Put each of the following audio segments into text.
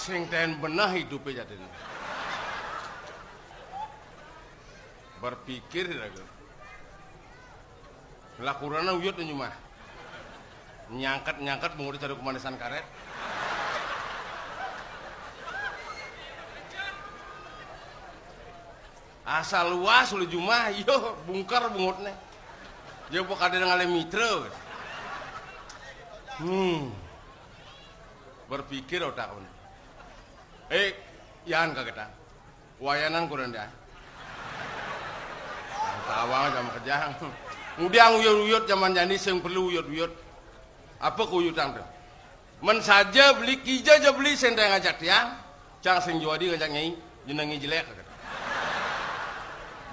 sing ten benah hidupnya jadi. Berpikir lagi. Lakurana uyut nih mah. Nyangkat mengurit cari kemanisan karet. Asal luas lu jumah, yo bungkar bungutnya. Dia bukan ada ngale mitra. Berpikir otak pun. Yan kagetan. Wayanan kurang dah. Tawang sama kejang. Udah uyut-uyut zaman jadi sing perlu uyut-uyut. Apa kuyutan tuh? Men saja beli kija aja beli sendang ngajak dia. Cang sing juadi ngajak nyai jenengi jelek kagetan.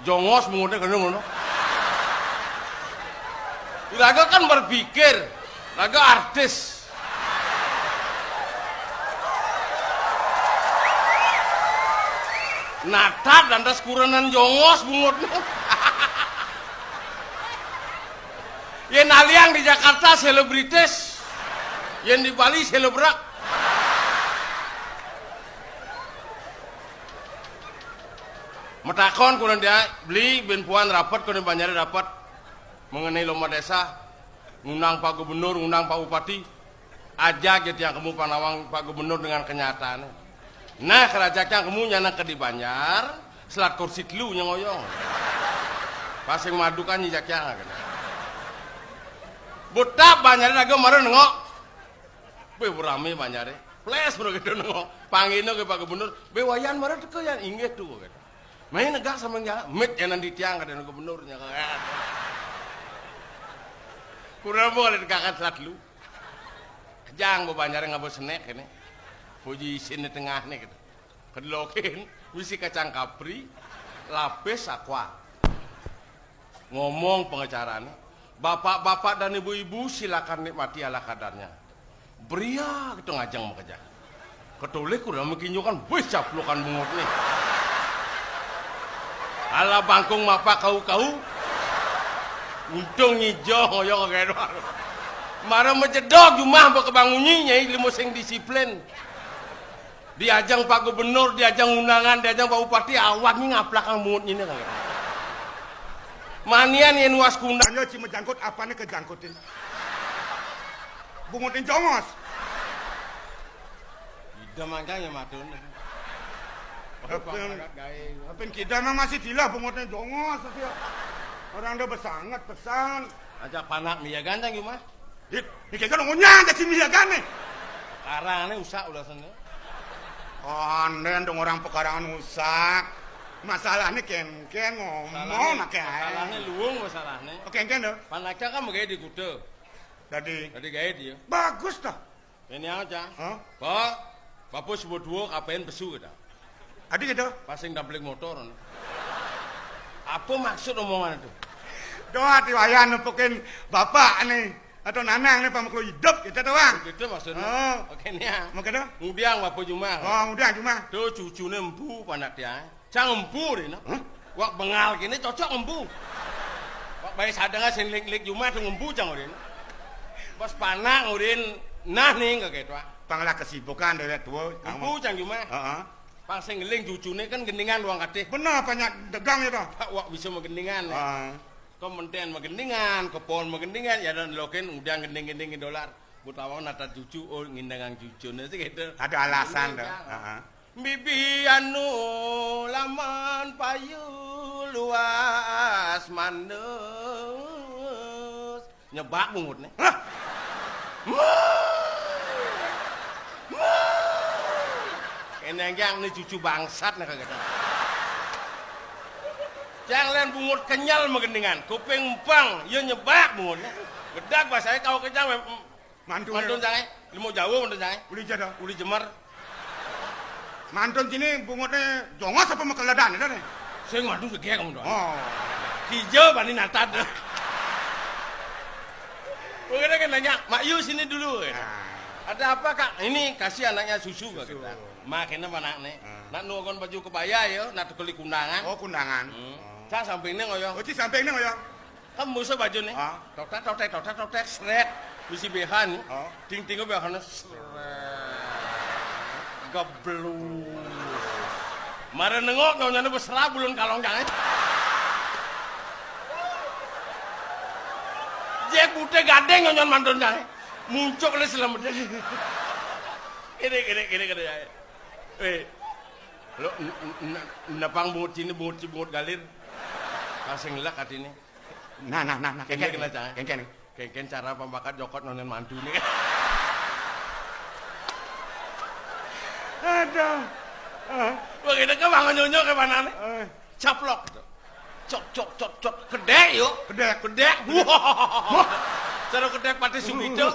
Jongos mengutip kena ngono. Laga kan berpikir, laga artis. Natat dan das kuranan jongos mengutip. Yang aliang di Jakarta selebritis, yang di Bali selebrak. Metakon kurang dia beli benpuan rapat kurang banyak dapat mengenai lomba desa, ngundang Pak Gubernur, ngundang Pak Bupati, ajak gitu yang kamu panawang Pak Gubernur dengan kenyataan. Nah kerajaknya kamu nyana ke di Banjar, selat kursi telu ngoyong, pasang madu kan nyijaknya. Buta Banjar lagi kemarin nengok, berame Banjar, flash bro gitu nengok, panggilnya ke Pak Gubernur, bewayan marah tuh yang inget tuh. Main negak sama yang mit yang nanti tiang ada gubernurnya kan. Kurang boleh dikakat selat lu. Kejang bebanjar nggak senek ini. Puji sini tengah nih gitu. Kedelokin misi kacang kapri, lapis aqua. Ngomong pengacaranya. Bapak-bapak dan ibu-ibu silakan nikmati ala kadarnya. Beria gitu ngajang bekerja. Ketulik udah mekinjukan bisa pelukan bungut nih. Ala bangkung mapa kau-kau. Untung nyijo ngoyong kayak doang. Marah menjedok jumah bawa kebangunnya ilmu sing disiplin. Diajang Pak Gubernur, diajang undangan, diajang Pak Bupati awak nih ngaplakang mungutnya nih kayak. Manian yang luas kundang. Hanya cuma jangkut apanya kejangkutin. Bungutin jongos. Tidak makanya matun. Apa kita masih tilah bungutnya jongos saja. Orang dah bersangat pesan. Ajak panak Mia ganteng gimana? Ini kan ngunyah jadi Mia gane. Karang ini usah ulah sana. Onden dong orang pekarangan usah. Masalahnya ken ngomong nak masalahnya luung masalahnya. Oke ken deh. Panaknya kan begini di kuda. Tadi gaya dia. Bagus dah. Ini aja. Hah? Pak, bapak sebut dua kapain besu kita. Adik gitu. Pasang dabling motor. Apa maksud omongan itu? Doa diwayan nempukin bapak nih atau nanang nih pamaklu hidup gitu doang. Gitu maksudnya. Oh. Oke nih ya. Mau kena? Mudiang bapak cuma. Oh, mudiang cuma. Tuh cucunya empu panak dia. Cang empu deh, no? Wak bengal gini cocok empu. Wak bayi sadangnya senlik-lik cuma tuh empu cang udah. Bos panak udah nah nih nggak gitu. Panglah kesibukan dari tua. Empu cang cuma. Pang sing ngeling cucune kan gendingan luang katih. Benar banyak dagang itu. Pak wak bisa magendingan. Kau menten magendingan, kepon magendingan ya dan loken udah gending-gending dolar. Butawang nata cucu oh ngindangang cucune sih gitu. Ada alasan dah. Bibi anu laman payu luas mandes. Nyebak bungut nih. Eneng nih cucu bangsat nih kagak. Jangan bungut kenyal magendingan, kuping empang, ya nyebak bungutnya. Bedak bahasanya kau kenyal mantun jangan, ilmu jauh mantun jangan. Uli jada, uli jemar. Mantun sini bungutnya jongos apa makaladan itu nih? Saya mantun segera kamu doang. Oh, hijau bani natad. Mungkin kan nanya, Mak Yu sini dulu. Ada apa kak? Ini kasih anaknya susu gak kita. Makanya mana nih? Nak nuagon baju kebaya ya, nak tukuli kundangan. Oh kundangan. Cang sampingnya ngoyong. Oh ci sampingnya ngoyong. Kamu musuh baju nih. Totek, seret. Misi behan nih. Ting-tingnya behan seret. Keblus. Mare nengok nyonyane wis rabulun kalong jange. Jek bute gadeng nyon mantun jange. Muncul le selamat. Kene ya. Lo napang bungut sini bungut galir. Kasing lek atine. Nah, Kene jange. Kene. Kengken cara pembakat jokot nonton mantu nih. Aduh. Begitu ke bangun nyonyo ke mana nih? Caplok. Cok. Kedek yuk. Kedek. Wah. Cara kedek pati subido.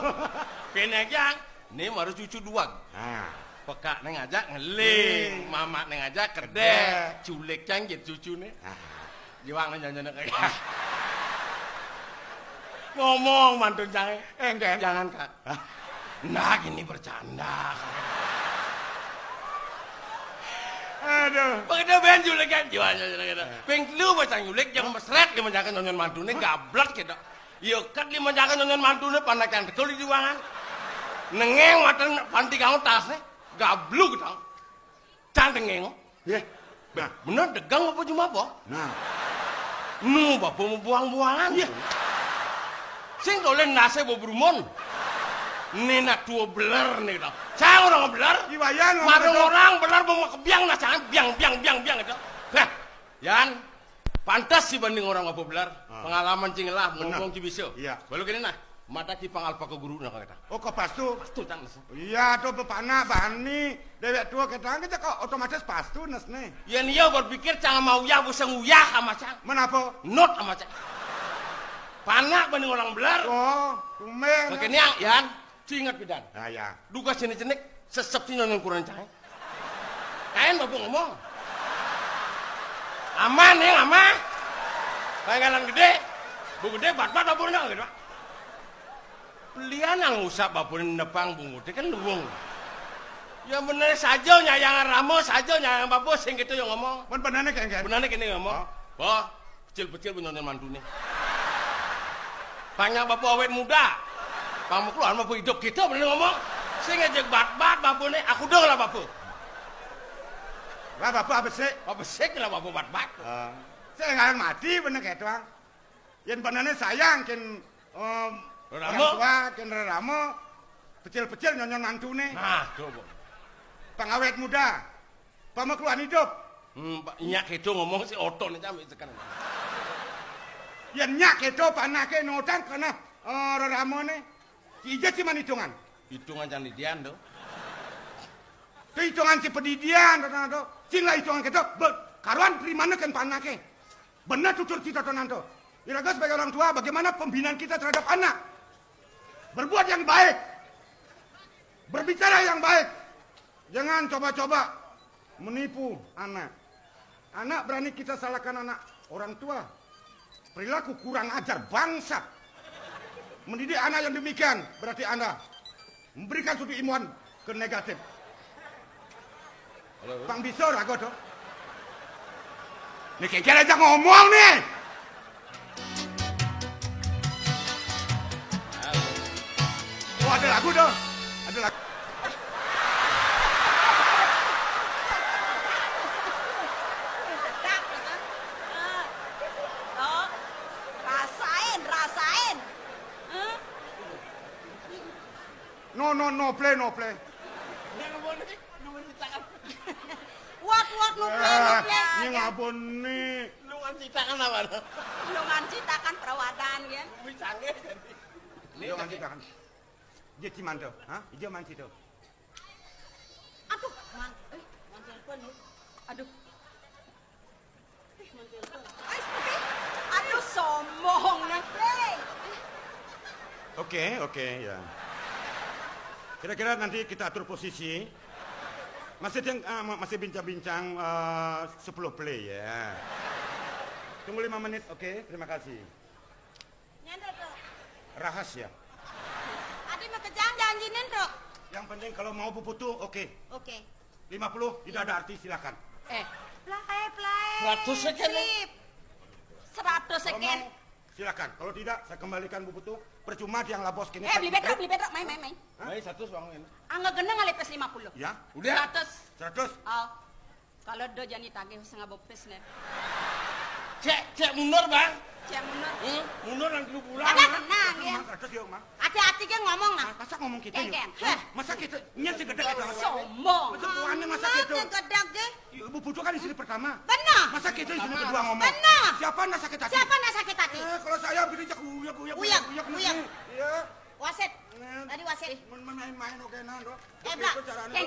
Penegang. Nih harus cucu dua. Peka neng aja ngeling. Mama neng aja kedek. Culik canggit cucu nih. Giwang nyonyo kayak. Ngomong mantun jangan. Jangan kak. Nah gini bercanda. Aduh. Begitu ben julek kan jiwanya gitu. Peng lu macam julek jangan mesret dia menjaga nonton mantune gablak gitu. Yo kat dia menjaga nonton mantune panakan betul di ruangan. Nengeng matan panti kamu tasnya gabluk gitu. Cantik ngeng. Ya. Nah, bener degang apa cuma apa? Nah. Nu bapak mau buang-buangan. Ya. Sing dolen nase bo berumon. Nina tua beler nih gitu. Saya orang beler. Iwayan Madung orang beler mau kebiang nah jangan biang gitu. Heh. Yan pantas sih banding orang apa beler. Pengalaman cinglah ngomong cibiso. Iya. Baru gini nah. Mata ki pangalpa ke guru nak kata. Oh kok pastu? Pastu kan. Iya tuh bepana bani dewek tua kita kita kok otomatis pastu nes nih. Ya nih berpikir jangan mau ya buseng uyah sama cang. Menapa? Not sama cang. Panak banding orang beler. Oh, tumeng. Begini Yan. Ingat bidan. Nah ya. Duga sini cenik sesep sih nyonya kurang cahaya. Kain bapak ngomong. Aman ya aman. Panggalan gede. Bu gede bat-bat bapunya gitu. Pelian yang usap bapun nepang bungut kan luwung. Ya bener saja nyayang ramo saja nyayang bapak sing gitu yang ngomong. Pun benane kengken. Benane kene ngomong. Wah, kecil-kecil penyonya mantune. Panjang bapak awet muda. Kamu keluar mau hidup kita bener ngomong. Saya ngejek bat-bat bapu nih, aku dong lah bapu. Lah bapak apa sih? Lah bapu bat-bat. Saya nggak mati bener kayak tuang. Yang benane sayang ken orang tua ken ramo kecil-kecil nyon mantu nih. Nah, coba. Pengawet muda. Kamu keluar hidup. Nyak itu ngomong si otot nih sampai sekarang. Ya nyak itu panake notan karena ramo nih. Ija cuman hitungan. Hitungan jangan didian tuh. Itu hitungan si pedidian tuh. Cinglah hitungan kita. Karuan primana kan panake. Benar tutur kita tonanto. Iraga sebagai orang tua bagaimana pembinaan kita terhadap anak. Berbuat yang baik. Berbicara yang baik. Jangan coba-coba menipu anak. Anak berani kita salahkan anak orang tua. Perilaku kurang ajar bangsat. Mendidik anak yang demikian berarti Anda memberikan suatu imuan ke negatif. Pang bisa rago tuh. Nih kira aja ngomong nih. Oh ada lagu dong. Ada lagu. No play. What no play. Ini ngabon nih. Lu kan citakan apa? Lu ngancitakan perawadan kan? Bisa nggak? Lu ngancitakan. Dia ciman tuh, hah? Dia manci tuh. Aduh, telepon lu. Aduh. Telepon. Aduh, sombong nih. Oke, ya. Kira-kira nanti kita atur posisi. Masih bincang-bincang 10 play ya. Tunggu 5 menit, oke? Terima kasih. Nyender dok. Rahasia. Adi mau kejang janjinin dok. Yang penting kalau mau puputu, oke. Oke. 50 tidak ada arti silakan. Play. 100 second. Sip. 100 second. Silakan. Kalau tidak, saya kembalikan Bu Putu. Percuma dia ngelabos kini. Beli bedrok, main. Baik 100 bang. Angga geneng ngalipes 50. Ya, Udah. 100. 100. Oh. Kalau do jani tagih setengah bopes nih. Cek mundur bang. Cek mundur. Mundur nanti lu pulang. Ada tenang ya. 100 yuk, Mang. Hati-hati ke ngomong nah. Masa ngomong kita yuk? Keng. Masa kita nyen si gede kita. Sombong. Aneh masa gitu. Gedak ge. Bu Putu kan istri pertama. Benar. Masa kita istri kedua ngomong? Benar. Siapa nak sakit hati? Siapa nak sakit hati? Kalau saya begini jak uyak. Iya. Wasit. Tadi wasit. Main oke nah, Dok. Blak.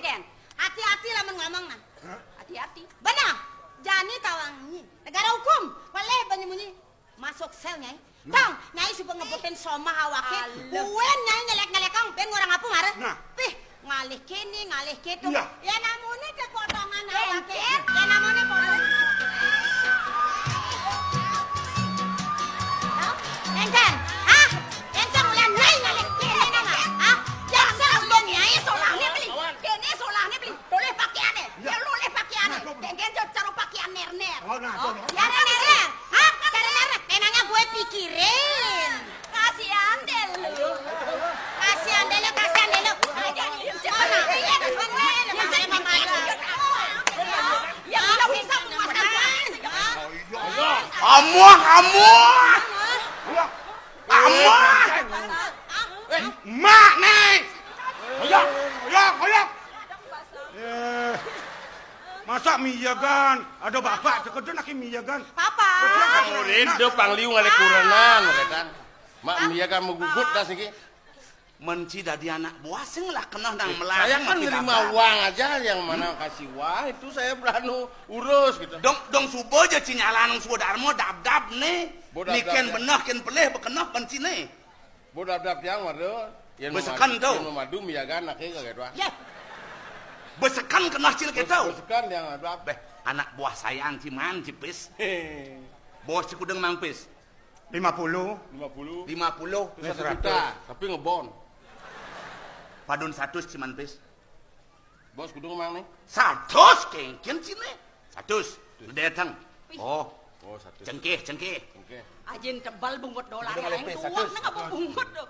Keng. Hati-hati lah ngomong nah. Hah? Hati-hati. Benar. Jani tawangi. Negara hukum. Boleh banyak masuk sel nyai. Kang, nyai supaya ngebutin soma awake. Kuen nyai ngelek-ngelekang ben orang apa marah? Nah. Pih, ngalih kini, ngalih gitu. Iya. Ya namanya kepotongan awake. Ya namanya potongan. Engken, ah? Engken ulah nyai ngalih kini nama. Ah? Jangan dong nyai solahnya beli. Kini solahnya beli. Boleh pakaiannya. Ya boleh pakaiannya. Engken caro pakaian ner-ner. Oh, nah, tuh. Ya ner-ner. Hah? Cara ner. Enaknya gue pikirin. Kasihan deh lu. Kasihan deh lu. Ya udah bisa memasang. Kamu. Mak nih. Hoyak. Masa miyagan? Ada bapak cekedo nak miyagan. Papa. Rindu pangliu ngalih kuranan rekan. Mak Mia kan menggugut dah sini. Menci dari anak buah sing lah kena nang melah. Saya kan nerima uang aja, yang mana kasih uang itu saya berani urus gitu. Dong subuh aja cinyalan sudarmo dab nih. Bodab-dab Niken ya. benah ken peleh bekenah penci nih. Bodap-dap yang waduh. Besekan tuh. Yang memadu Mia kan naknya gitu. Ya. Besekan kena cil kita. Besekan yang ada. Beh, anak buah sayang ciman cipis. Bos cikudeng mangpis. 50. 50. 50. Itu 1 juta, tapi ngebon. Padun 100 ciman pis. Bos kudu mang nih. 100 kengken cine. 100. Datang. Oh, 1. cengkeh. Oke. Ajin tebal bungut dolar Udah yang ngalih tua, satu. nggak mau bungut tuh.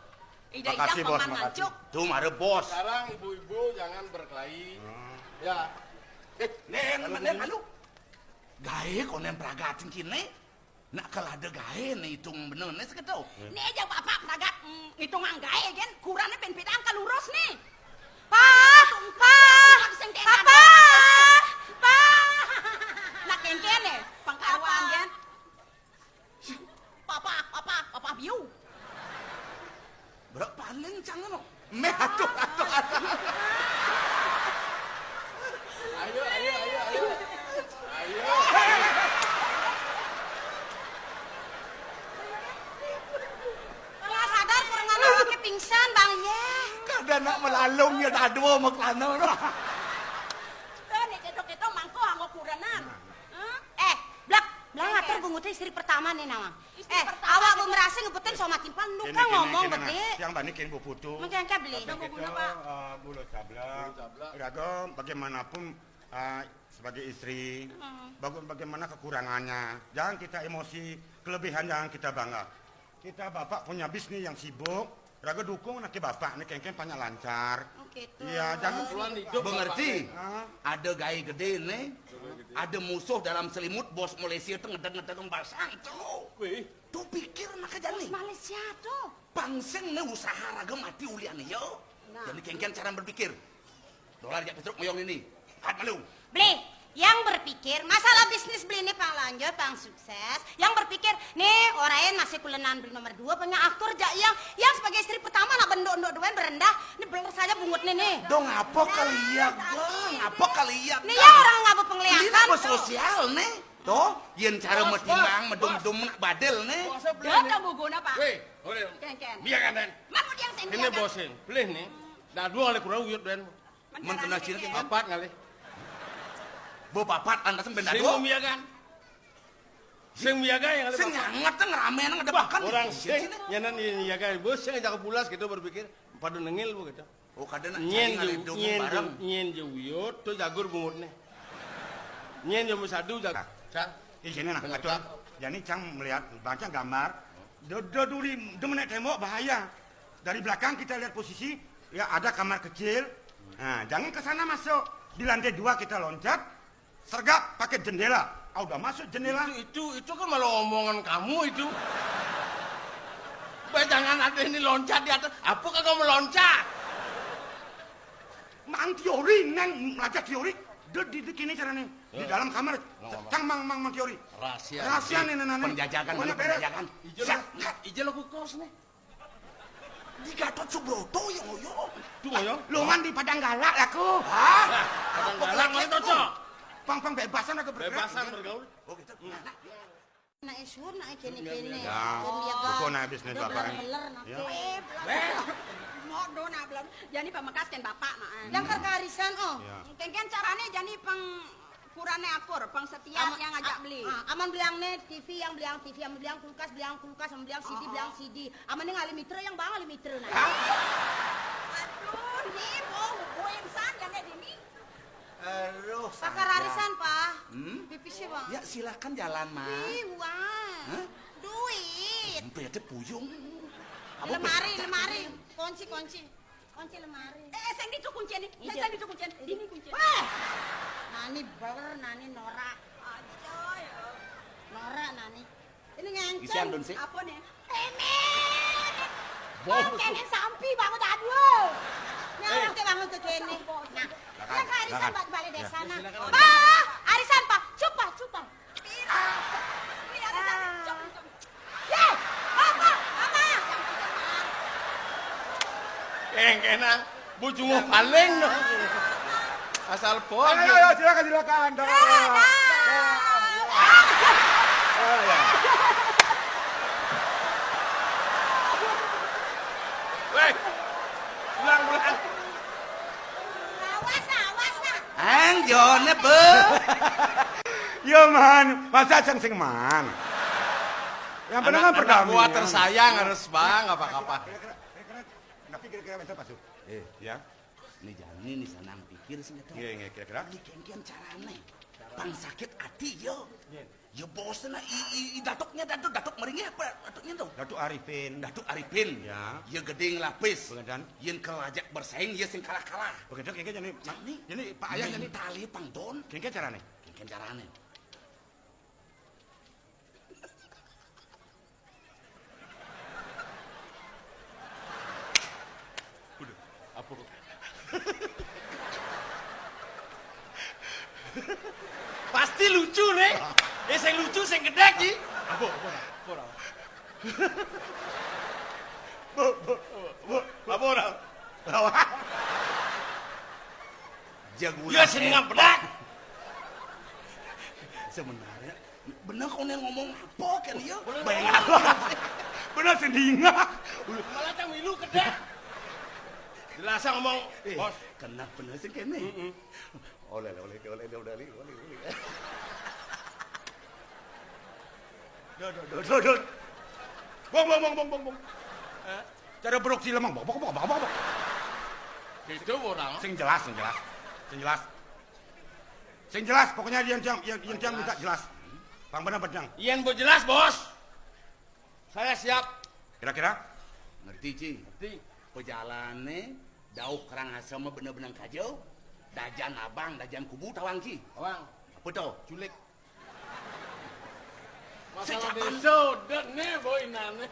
Ida-ida Makasih, Bos, paman makasih. ngancuk. Tuh mare bos. Sekarang ibu-ibu jangan berkelahi. Ya. Nen anu. Gae konen pragatin kene. Nak kalau ada gae nih hitung bener nih sekedau. Ini aja bapak pragat hitungan gae kan kurangnya pen-pedang kalurus nih. Pak. Nak kengken nih pangkaruan kan. Papa biu. Berapa paling cangan no? Meh atuh. Ayo. Kalau sadar kurang ngawake pingsan bang ya. Kada nak melalungnya dadu maklana no. Nih cetok mangko anggo kuranan. Blak ngatur bungutnya istri pertama nih nawang. Awak gue merasa ngebutin so makin panduk kan ngomong gede. Yang banikin Bu Putu. Mungkin kan beli. Bulu cablak. Ragam bagaimanapun sebagai istri, bagaimana kekurangannya. Jangan kita emosi, kelebihan jangan kita bangga. Kita bapak punya bisnis yang sibuk, raga dukung nanti bapak nih kengkeng banyak lancar. Gitu. Iya, jangan Tuan hidup Mengerti? Ah, Ada gae gede nih. Ada musuh dalam selimut bos Malaysia tuh ngedeng-ngedeng basang tuh. Wih, Tuh pikir nak jani. Malaysia tuh. Pangseng nih usaha raga mati ulian yo. Nah. Jadi kengken cara berpikir. Dolar jak petruk moyong ini. Kat malu. Beli. Yang berpikir masalah bisnis beli ini pang lanjut, pang sukses. Yang berpikir nih orang masih kulenan beli nomor 2 punya aktor yang sebagai istri pertama nak bendok-bendok dua berendah. Ini beler saja bungutnya nih. Dong apa kalian gang? Apa kalian? Nih ya orang ngapa Ini penglihatan. apa sosial nih? Toh, yen cara Bos, metimang medum-dum nak badel nih. bosnya beli Dia nih. tak guna pak. Wih, boleh. Ken. Mia kan den. Mana dia yang Ini bosin, beli nih. Dah 2 kali kurang uyut den. Men kena ciri kan? Papat kali. Bo papat anda sing benda Sing dua. Mia kan. Sing Mia kan yang ada Sing papat. nyangat teh ngeramean ngedebakan. Orang sing nyanan Mia kan. Bos sing ajak pulas gitu berpikir pada nengil bu gitu. Oh kadang nak Nyen cari ju ngalih bareng. nyen ju uyut tuh jagur bungut nih. Nyen ju sadu jagur. Cang. Izinin nak atur. Jadi Cang melihat baca gambar Duli demenek tembok bahaya. Dari belakang kita lihat posisi, ya ada kamar kecil. Nah, jangan ke sana masuk. Di lantai 2 kita loncat, sergap pakai jendela. Ah, udah masuk jendela. Itu kan malah omongan kamu itu. Jangan ada ini loncat di atas. Apa kagak meloncat? Mang teori, neng belajar teori. Di kini caranya. Di dalam kamar. Cang mang teori. Rahasia nih nenek. Penjajakan, penjajakan. Ijo lo kukos nih. Di Gatot Subroto yo. Tuh yo. Lungan di Padang Galak aku. Hah? Padang Galang mana cocok? Pang bebasan aku bergerak. Bebasan bergaul. Oh gitu. Nak isur, nak kene-kene. Ya, bukan na bisnis bapak. Ya. Mau dona belum. Jadi pamakas kan bapak mah. Yang kerkarisan oh. Ya. Kengken carane jadi pang kurane akur, pang setia yang ngajak beli. Aman beliang net TV, yang beliang TV, yang beliang kulkas, aman beliang CD, beliang CD. Aman yang ngali mitra yang bang ngali mitra nah. Aduh, nih mau insan yang ada ini. Aduh, Pakar arisan, Pak. Pipis sih, Bang. Ya silakan jalan, Ma. Ih, uang. Hah? Duit. Bete puyung. Lemari. Kunci lemari. Sing itu kuncian nih. Sing itu kuncian. Ini kuncian. Wah. Nani bawer, nani norak. Ajoy. Norak nani. Ini ngangceng. Isian dun sih. Apa nih? Ini. Bos. Ngangcengin sampi bangun tadi. Nyawang ke bangun ke kene. Nah, yang ke arisan balik desa nah. Pak, arisan Pak. Cupa. Ini ada satu. Ye, apa? Kena bujungu paling no. Asal pon. Ayo, silakan. Weh. Pulang. Awas nah. Angjone be. Ya man, masa sing man. Yang penting kan perdamaian. Gua tersayang harus bang apa-apa. Tapi kira-kira bentar pasuk. Ya. Ini jalan ini senang pikir sih gitu. Iya, kira-kira. Ini kengkian carane. Pang sakit hati yo. Ya bosen lah, datuknya datuk meringnya apa datuknya tuh? Datuk Arifin. Ya. Ya. Ya gedeng lapis. Pengedan. Yen kelajak bersaing ya sing kalah. Begitu kengke jadi Pak Ayah jadi tali pangton. kengke carane. Kengkian carane. Apa? Pasti lucu nih. Sing lucu sing gedek ki. Apa? Apa ora? Jagulah. Ya sing ngabrak. Sebenarnya bener kau yang ngomong apa kan ya? Bayang apa? Benar sendingah. Malah cang milu gedek. Jelas ngomong, bos. Kena bener sih kene. Oleh. Dod. Bong. Cara produksi lemang, bong. Itu orang. Sing jelas. Pokoknya yang minta jelas. Pang benar pedang. Ian bu jelas bos. Saya siap. Kira-kira? Ngerti Ci? Ngerti. Pejalane dauh kerang asam bener-bener kajau. Dajan abang, dajan kubu tawang Ci. Awang, Apa tuh? culik. Sejaban. Masalah desa, dan nih boy nane.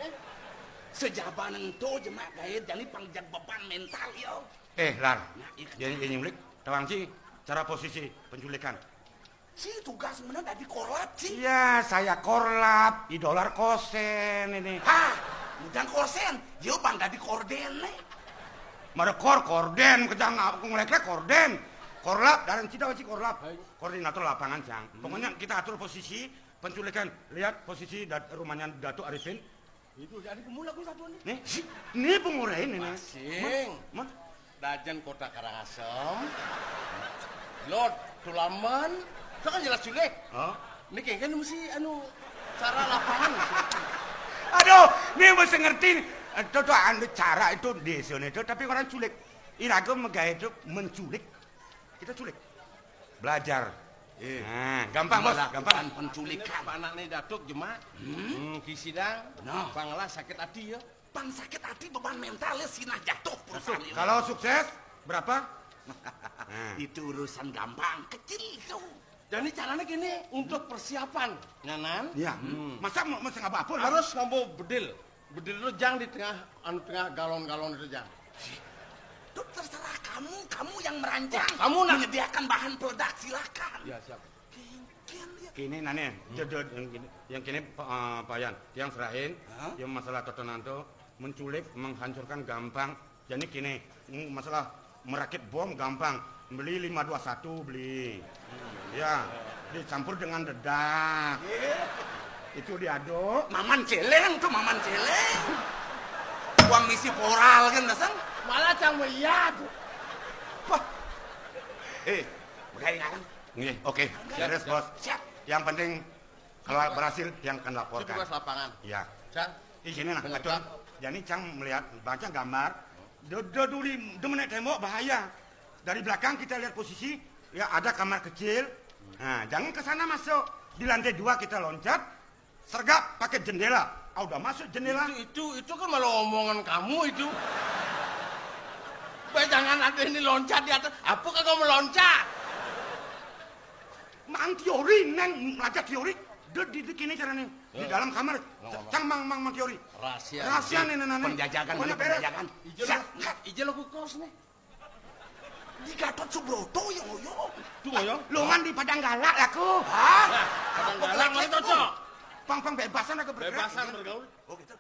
Sejaban ento jemak gaya jadi pangjag beban mental yo. Lar. Nah, Jadi nyulik tawang Ci, cara posisi penculikan. Si tugas mana dari korlap Ci. Iya, saya korlap, idolar kosen ini. Hah, udang korsen, yo bang dari korden nih. Mada korden, kejang aku ngelek korden. Korlap, dan cita wajib korlap. Koordinator lapangan, Cang. Pokoknya kita atur posisi penculikan. Lihat posisi rumahnya Datuk Arifin. Itu jadi pemula gue satu nih. Nih, ini pengurain ini. Masing. Mas, Dajan Kota Karangasem. Lord Tulaman. Itu kan jelas culik. oh. Ini kayaknya mesti cara lapangan. Aduh, ini mesti ngerti. Itu tuh cara itu desa itu, tapi orang culik. Irago megah itu menculik. Kita culik. Belajar Nah, gampang bos, gampang. Penculikan. Pak anak nih datuk jemaat. Kisidang. Nah. Panglah sakit hati ya. Pan sakit hati beban mentalnya sinah jatuh perusahaan ini. Kalau sukses berapa? Itu urusan gampang, kecil itu. Dan ini caranya gini untuk persiapan, Nganan. Ya. Masa nggak apa-apa? Harus kamu bedil. Bedil itu jang di tengah galon-galon itu jang. Itu terserah kamu yang merancang. Kamu nak menyediakan bahan peledak, silakan. Ya siap. Kini nane, yang kini Pak Yan, yang serahin, yang masalah Totonanto menculik, menghancurkan gampang. Jadi kini masalah merakit bom gampang, beli 521 beli, ya dicampur dengan dedak, itu diaduk. Maman celeng tuh, maman celeng. Uang misi poral kan dasang. Malah cang melihat. Wah. Bagaimana kan? Nih, oke, beres bos. Siap. Yang penting kalau berhasil yang akan Itu laporkan. tugas lapangan. Ya. Cang. Di sini nah, Bener, atur. Pak. Jadi Cang melihat baca gambar, duduli demenek tembok bahaya. Dari belakang kita lihat posisi, ya ada kamar kecil. Nah, jangan ke sana masuk. Di lantai 2 kita loncat, sergap pakai jendela. Udah masuk jendela. Itu kan malah omongan kamu itu. Baik jangan ada ini loncat di atas. Apa kagak meloncat? Mang teori, neng ngajak teori. Di kini caranya di dalam kamar. Cang mang teori. Rahasia. Rahasia nih nana. Penjajakan, Pokoknya beres. penjajakan. Ijel aku kos nih. Di Gatot Subroto yo. Tuh ya. Longan di Padang Galak aku. Hah? Kadang-kadang mana cocok. Pang bebasan aku bergerak. Bebasan bergaul. Oh gitu.